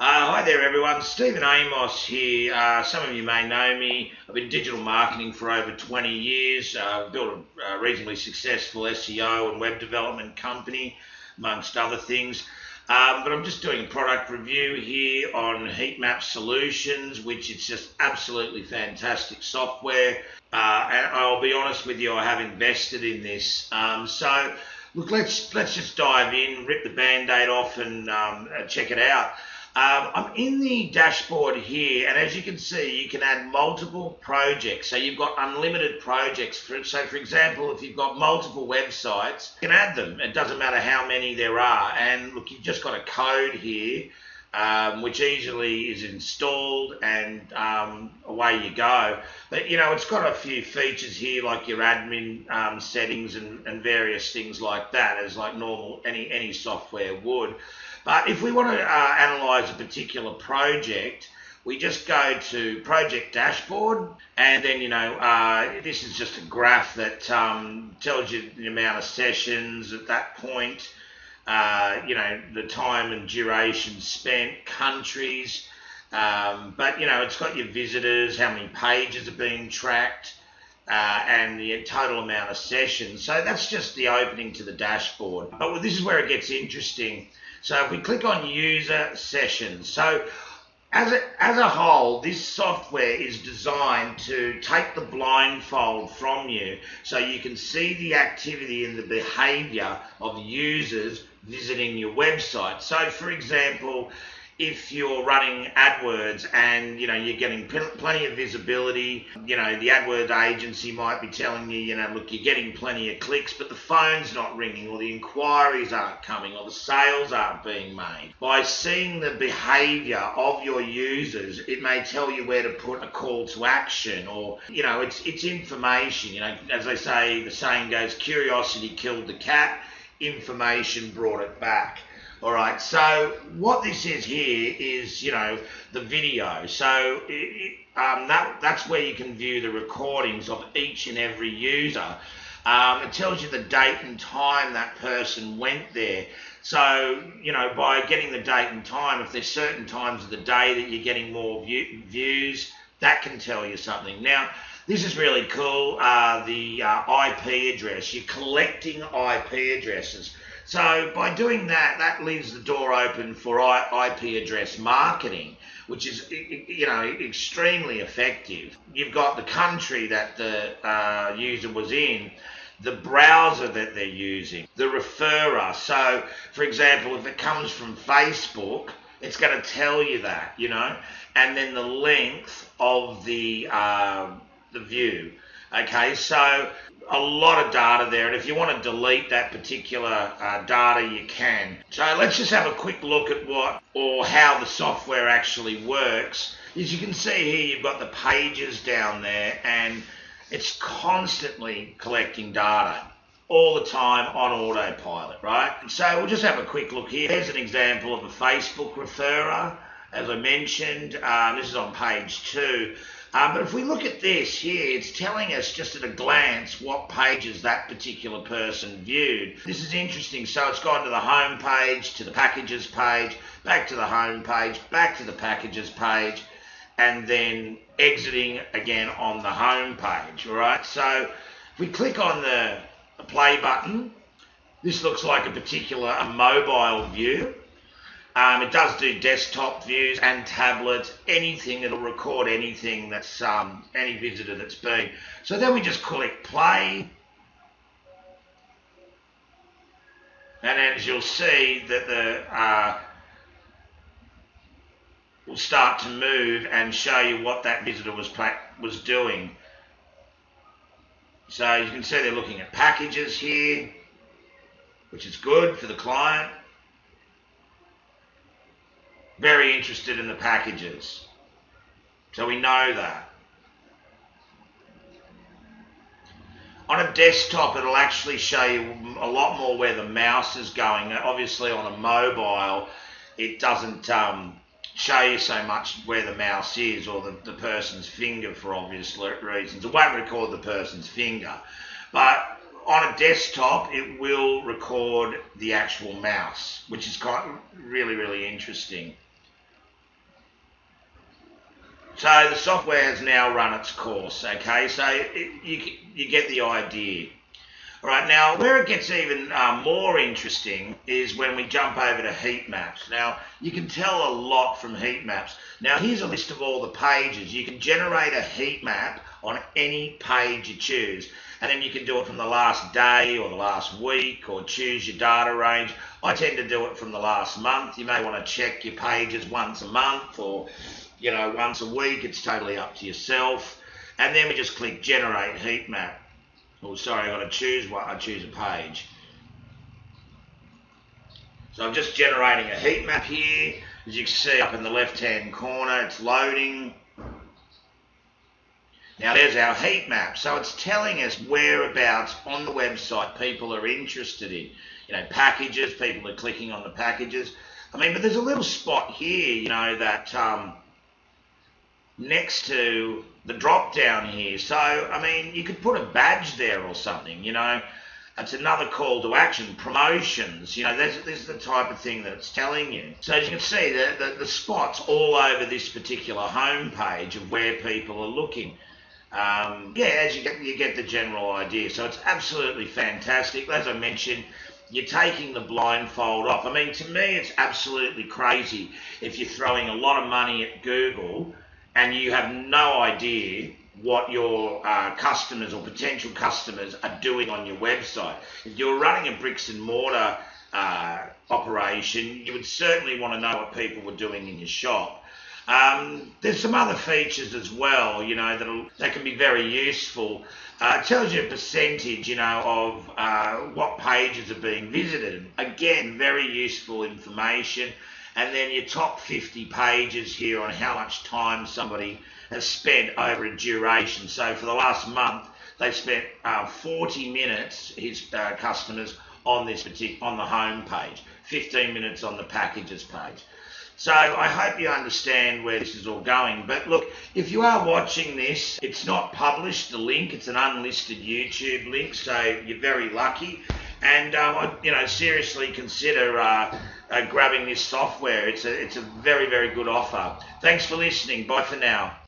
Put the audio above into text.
Hi there, everyone. Stephen Amos here. Some of you may know me. I've been digital marketing for over 20 years. Built a reasonably successful SEO and web development company, amongst other things. But I'm just doing a product review here on Heatmap Solutions, which is just absolutely fantastic software. And I'll be honest with you, I have invested in this. So look, let's just dive in, rip the band-aid off, and check it out. I'm in the dashboard here, and as you can see, you can add multiple projects. So you've got unlimited projects. So for example, if you've got multiple websites, you can add them. It doesn't matter how many there are. And look, you've just got a code here, which easily is installed, and away you go. But it's got a few features here, like your admin settings and various things like that, as like normal any software would. But if we want to analyze a particular project, we just go to Project Dashboard, and then, this is just a graph that tells you the amount of sessions at that point, the time and duration spent, countries, but, it's got your visitors, how many pages are being tracked, and the total amount of sessions. So that's just the opening to the dashboard. But this is where it gets interesting. So if we click on user sessions, so as a whole, this software is designed to take the blindfold from you so you can see the activity and the behavior of users visiting your website. So for example, if you're running AdWords and you're getting plenty of visibility, the AdWords agency might be telling you, look, you're getting plenty of clicks, but the phone's not ringing, or the inquiries aren't coming, or the sales aren't being made. By seeing the behavior of your users, it may tell you where to put a call to action, or it's information. As they say, the saying goes, curiosity killed the cat, information brought it back. All right, so what this is here is, the video. So that's where you can view the recordings of each and every user. It tells you the date and time that person went there. So, by getting the date and time, if there's certain times of the day that you're getting more views, that can tell you something. Now, this is really cool, the IP address. You're collecting IP addresses. So by doing that, that leaves the door open for IP address marketing, which is, extremely effective. You've got the country that the user was in, the browser that they're using, the referrer. So, for example, if it comes from Facebook, it's going to tell you that, and then the length of the view. Okay, so a lot of data there, and if you want to delete that particular data, you can. So let's just have a quick look at how the software actually works. As you can see here, you've got the pages down there, and it's constantly collecting data all the time on autopilot, right? So we'll just have a quick look here. Here's an example of a Facebook referrer, as I mentioned. This is on page 2. But if we look at this here, it's telling us just at a glance what pages that particular person viewed. This is interesting. So it's gone to the home page, to the packages page, back to the home page, back to the packages page, and then exiting again on the home page. All right. So if we click on the play button, this looks like a mobile view. It does do desktop views and tablets, anything. It'll record anything that's any visitor that's been. So then we just click play, and as you'll see that the will start to move and show you what that visitor was doing. So you can see they're looking at packages here, which is good for the client. Very interested in the packages. So we know that. On a desktop, it'll actually show you a lot more where the mouse is going. Obviously, on a mobile, it doesn't show you so much where the mouse is, or the person's finger, for obvious reasons. It won't record the person's finger. But on a desktop, it will record the actual mouse, which is really, really interesting. So the software has now run its course, okay? So you get the idea. All right, now where it gets even more interesting is when we jump over to heat maps. Now, you can tell a lot from heat maps. Now, here's a list of all the pages. You can generate a heat map on any page you choose. And then you can do it from the last day or the last week, or choose your data range. I tend to do it from the last month. You may want to check your pages once a month, or once a week. It's totally up to yourself. And then we just click generate heat map. Oh, sorry, I've got to choose one. I choose a page. So I'm just generating a heat map here. As you can see up in the left-hand corner, it's loading. Now there's our heat map. So it's telling us whereabouts on the website people are interested in. Packages, people are clicking on the packages. But there's a little spot here, that next to the drop down here. So, you could put a badge there or something, It's another call to action. Promotions, this is the type of thing that it's telling you. So as you can see, the spots all over this particular home page of where people are looking. As you get the general idea. So it's absolutely fantastic. As I mentioned, you're taking the blindfold off. To me, it's absolutely crazy if you're throwing a lot of money at Google and you have no idea what your customers or potential customers are doing on your website. If you're running a bricks and mortar operation, you would certainly want to know what people were doing in your shop. There's some other features as well, that can be very useful. It tells you a percentage, of what pages are being visited. Again, very useful information. And then your top 50 pages here on how much time somebody has spent over a duration. So for the last month, they spent 40 minutes, his customers, on the home page, 15 minutes on the packages page. So I hope you understand where this is all going. But look, if you are watching this, it's not published, the link, it's an unlisted YouTube link, so you're very lucky. And seriously consider grabbing this software. It's a very, very good offer. Thanks for listening. Bye for now.